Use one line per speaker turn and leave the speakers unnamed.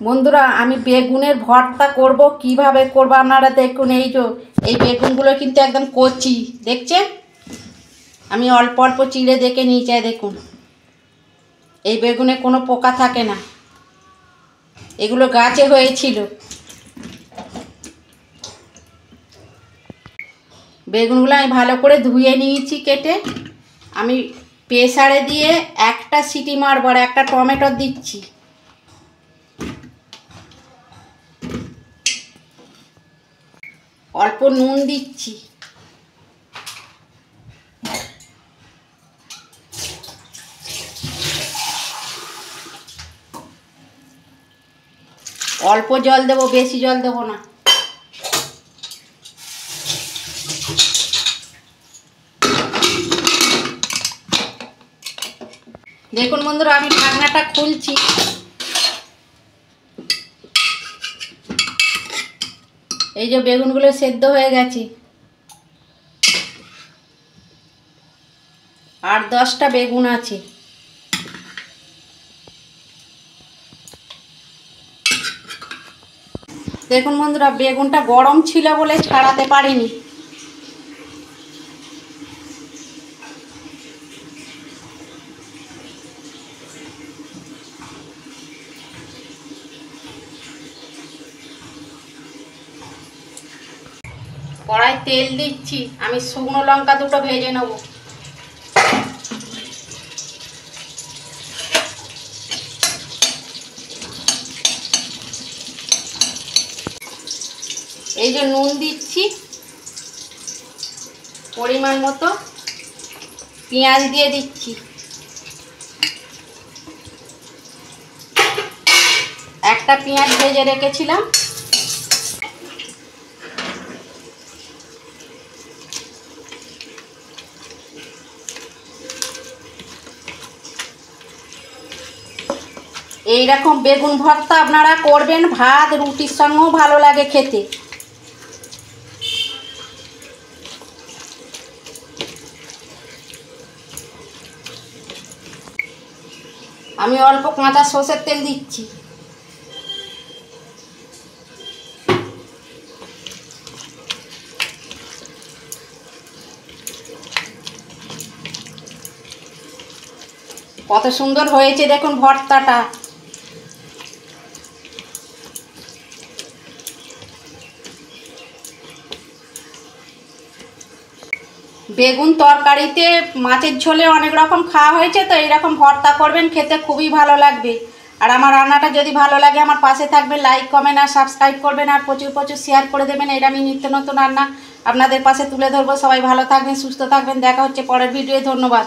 বন্ধুরা আমি বেগুনের ভর্তা করব কিভাবে করব আপনারা দেখুন। এই বেগুনগুলো কিন্তু একদম কচি, দেখছেন? আমি অল্প অল্প চিড়ে দেখে নিয়ে চাই। দেখুন, এই বেগুনে কোনো পোকা থাকে না, এগুলো গাছে হয়েছিল। বেগুনগুলো আমি ভালো করে ধুয়ে নিয়েছি কেটে। আমি প্রেসারে দিয়ে একটা সিটি মারব আর একটা টমেটো দিচ্ছি। অল্প নুন দিচ্ছি। অল্প জল দেবো, বেশি জল দেবো না। দেখুন বন্ধুরা, আমি ঢাকনাটা খুলছি। এই যে বেগুনগুলো সেদ্ধ হয়ে গেছে। 8-10টা বেগুন আছে। দেখুন বন্ধুরা, বেগুনটা গরম ছিল বলে ছাড়াতে পারিনি। কড়াই তেল দিচ্ছি। আমি শুকনো লঙ্কা দুটো ভেজে নেব। এই যে নুন দিচ্ছি পরিমাণ মতো, পেঁয়াজ দিয়ে দিচ্ছি। একটা পেঁয়াজ ভেজে রেখেছিলাম। এইরকম বেগুন ভর্তা আপনারা করবেন, ভাত রুটির সঙ্গেও ভালো লাগে খেতে। আমি অল্প কাঁচা সরষের তেল দিচ্ছি। কত সুন্দর হয়েছে দেখুন ভর্তাটা। বেগুন তরকারিতে, মাছের ঝোলে অনেক রকম খাওয়া হয়েছে, তো এইরকম ভর্তা করবেন, খেতে খুবই ভালো লাগবে। আর আমার রান্নাটা যদি ভালো লাগে আমার পাশে থাকবেন, লাইক কমেন্ট আর সাবস্ক্রাইব করবেন, আর প্রচুর প্রচুর শেয়ার করে দেবেন। এটা আমি নিত্য নতুন রান্না আপনাদের পাশে তুলে ধরবো। সবাই ভালো থাকবেন, সুস্থ থাকবেন। দেখা হচ্ছে পরের ভিডিওয়ে। ধন্যবাদ।